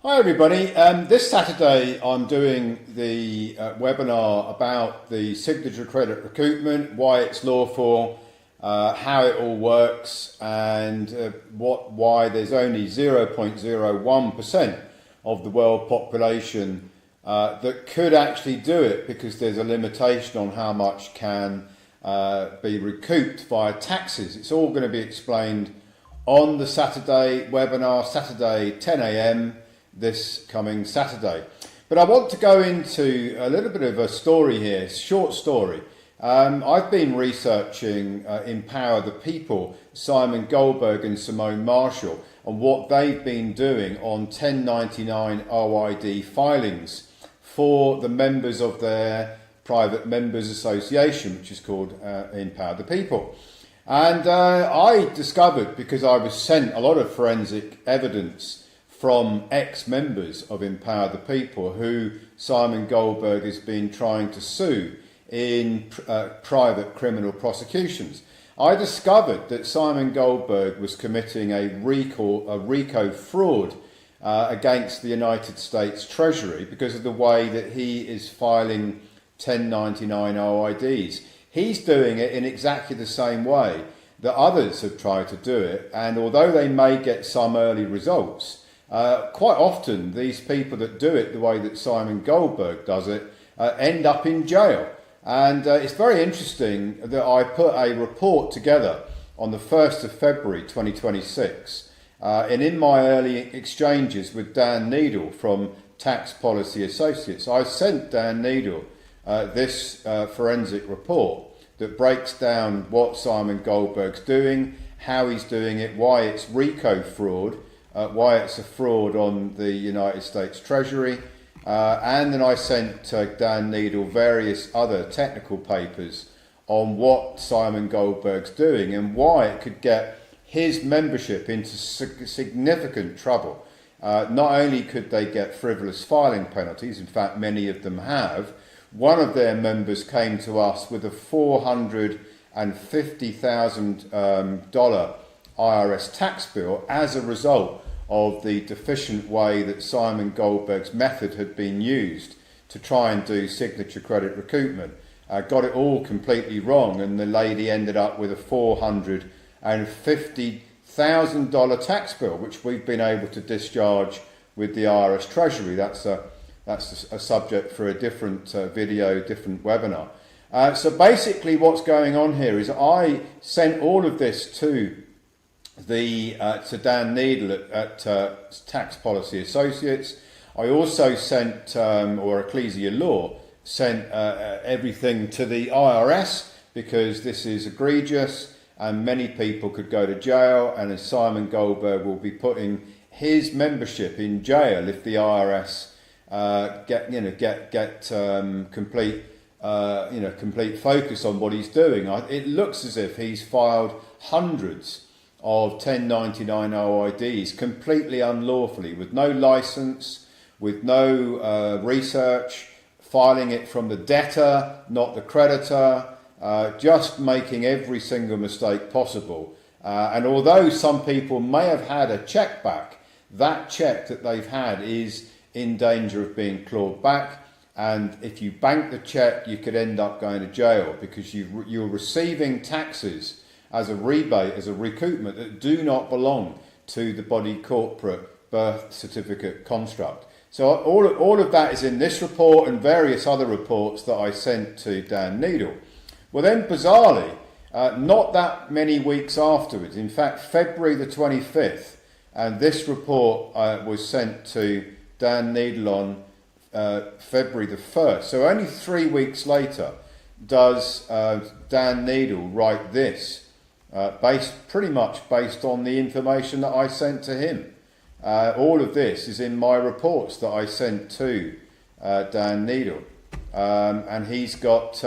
Hi everybody, this Saturday I'm doing the webinar about the signature credit recoupment, why it's lawful, how it all works, and why there's only 0.01% of the world population that could actually do it, because there's a limitation on how much can be recouped via taxes. It's all going to be explained on the Saturday webinar, Saturday 10 a.m. this coming Saturday. But I want to go into a little bit of a story here, short story. I've been researching Empower the People, Simon Goldberg and Simone Marshall, and what they've been doing on 1099 OID filings for the members of their private members association, which is called Empower the People. And I discovered, because I was sent a lot of forensic evidence from ex-members of Empower the People who Simon Goldberg has been trying to sue in private criminal prosecutions. I discovered that Simon Goldberg was committing a RICO fraud against the United States Treasury because of the way that he is filing 1099 OIDs. He's doing it in exactly the same way that others have tried to do it, and although they may get some early results, quite often these people that do it the way that Simon Goldberg does it end up in jail. And it's very interesting that I put a report together on the 1st of February 2026, and in my early exchanges with Dan Needle from Tax Policy Associates, I sent Dan Needle this forensic report that breaks down what Simon Goldberg's doing, how he's doing it, why it's RICO fraud, why it's a fraud on the United States Treasury, and then I sent Dan Needle various other technical papers on what Simon Goldberg's doing and why it could get his membership into significant trouble. Not only could they get frivolous filing penalties, in fact many of them have. One of their members came to us with a $450,000 IRS tax bill as a result of the deficient way that Simon Goldberg's method had been used to try and do signature credit recoupment. Got it all completely wrong, and the lady ended up with a $450,000 tax bill, which we've been able to discharge with the IRS Treasury. That's a subject for a different video, different webinar. So basically what's going on here is I sent all of this to Dan Needle at Tax Policy Associates. I also sent, or Ecclesia Law, sent everything to the IRS, because this is egregious and many people could go to jail, and as Simon Goldberg will be putting his membership in jail if the IRS get complete complete focus on what he's doing. It looks as if he's filed hundreds of 1099 OIDs completely unlawfully, with no license, with no research, filing it from the debtor, not the creditor, just making every single mistake possible. And although some people may have had a check back, that check that they've had is in danger of being clawed back, and if you bank the check you could end up going to jail, because you're receiving taxes as a rebate, as a recoupment, that do not belong to the body corporate birth certificate construct. So all of that is in this report and various other reports that I sent to Dan Needle. Well then, bizarrely, not that many weeks afterwards, in fact February the 25th, and this report was sent to Dan Needle on February the 1st. So only 3 weeks later does Dan Needle write this, pretty much based on the information that I sent to him. All of this is in my reports that I sent to Dan Needle, and he's got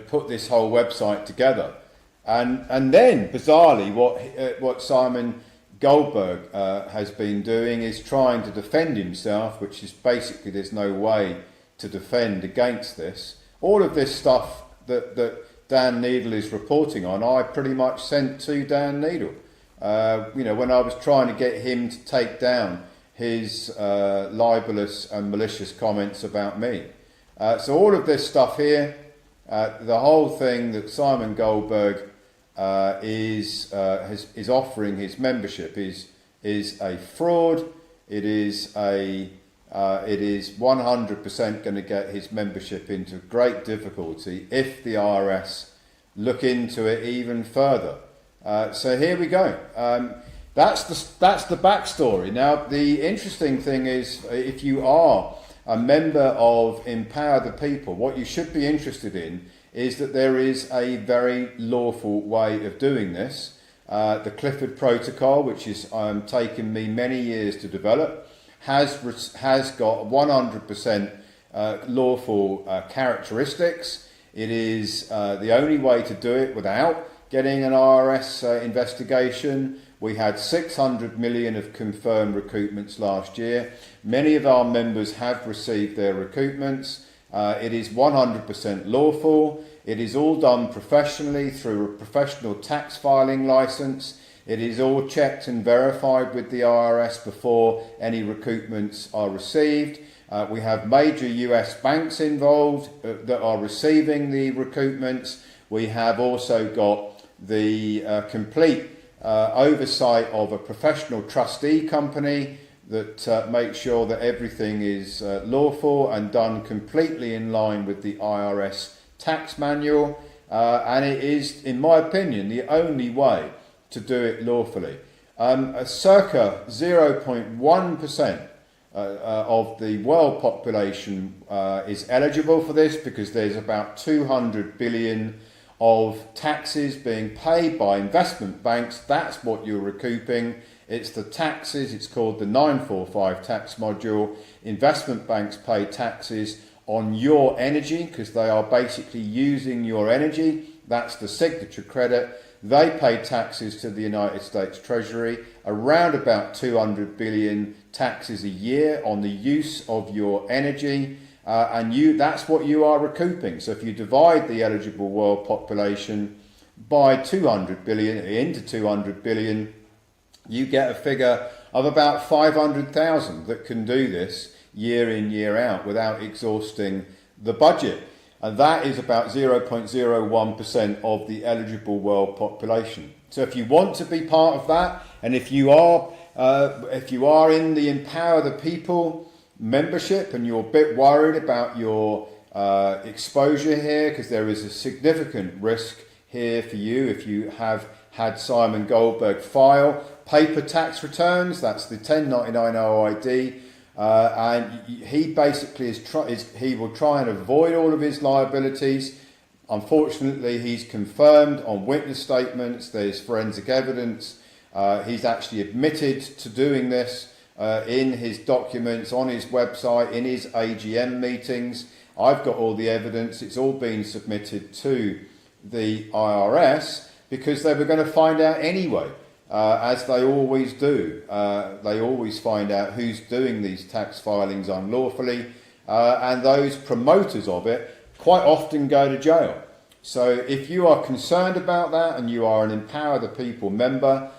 put this whole website together, and then bizarrely what Simon Goldberg has been doing is trying to defend himself, which is basically there's no way to defend against this. All of this stuff that Dan Needle is reporting on, I pretty much sent to Dan Needle. when I was trying to get him to take down his libelous and malicious comments about me. So all of this stuff here, the whole thing that Simon Goldberg is offering his membership is a fraud. It is 100% going to get his membership into great difficulty if the IRS look into it even further. So here we go. That's the backstory. Now the interesting thing is, if you are a member of Empower the People, what you should be interested in is that there is a very lawful way of doing this. The Clifford Protocol, which is taken me many years to develop, has got 100% lawful characteristics. It is the only way to do it without getting an IRS investigation. We had 600 million of confirmed recoupments last year. Many of our members have received their recoupments. It is 100% lawful. It is all done professionally through a professional tax filing license. It is all checked and verified with the IRS before any recoupments are received. We have major US banks involved that are receiving the recoupments. We have also got the complete oversight of a professional trustee company that makes sure that everything is lawful and done completely in line with the IRS tax manual. And it is, in my opinion, the only way to do it lawfully. Circa 0.1% of the world population is eligible for this, because there's about 200 billion of taxes being paid by investment banks. That's what you're recouping. It's the taxes. It's called the 945 tax module. Investment banks pay taxes on your energy because they are basically using your energy. That's the signature credit. They pay taxes to the United States Treasury, around about 200 billion taxes a year on the use of your energy. That's what you are recouping. So if you divide the eligible world population by 200 billion into 200 billion, you get a figure of about 500,000 that can do this year in, year out without exhausting the budget. And that is about 0.01% of the eligible world population. So if you want to be part of that, and if you are in the Empower the People membership and you're a bit worried about your exposure here, because there is a significant risk here for you if you have had Simon Goldberg file paper tax returns. That's the 1099 OID, and he basically he will try and avoid all of his liabilities. Unfortunately, he's confirmed on witness statements, there's forensic evidence, he's actually admitted to doing this in his documents, on his website, in his AGM meetings. I've got all the evidence. It's all been submitted to the IRS because they were going to find out anyway, as they always do. They always find out who's doing these tax filings unlawfully, and those promoters of it quite often go to jail. So if you are concerned about that and you are an Empower the People member,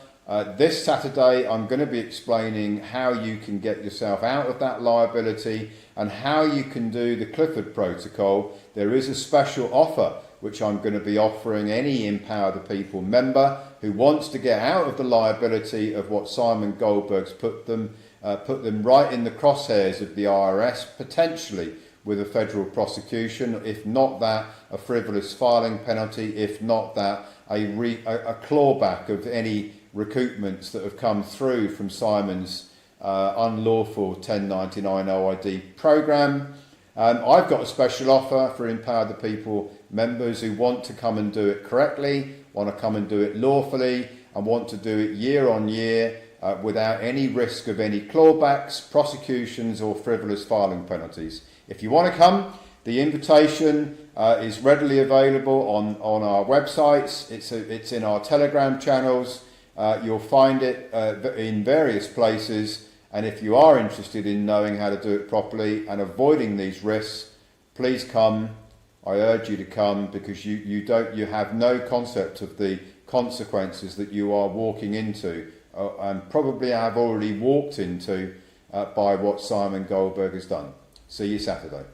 this Saturday I'm going to be explaining how you can get yourself out of that liability and how you can do the Clifford Protocol. There is a special offer which I'm going to be offering any Empower the People member who wants to get out of the liability of what Simon Goldberg's put them right in the crosshairs of the IRS, potentially with a federal prosecution, if not that, a frivolous filing penalty, if not that, a clawback of any recoupments that have come through from Simon's unlawful 1099 OID program. I've got a special offer for Empower the People members who want to come and do it correctly, want to come and do it lawfully, and want to do it year on year without any risk of any clawbacks, prosecutions or frivolous filing penalties. If you want to come, the invitation is readily available on our websites. It's in our Telegram channels. You'll find it in various places, and if you are interested in knowing how to do it properly and avoiding these risks, please come. I urge you to come, because you have no concept of the consequences that you are walking into and probably have already walked into by what Simon Goldberg has done. See you Saturday.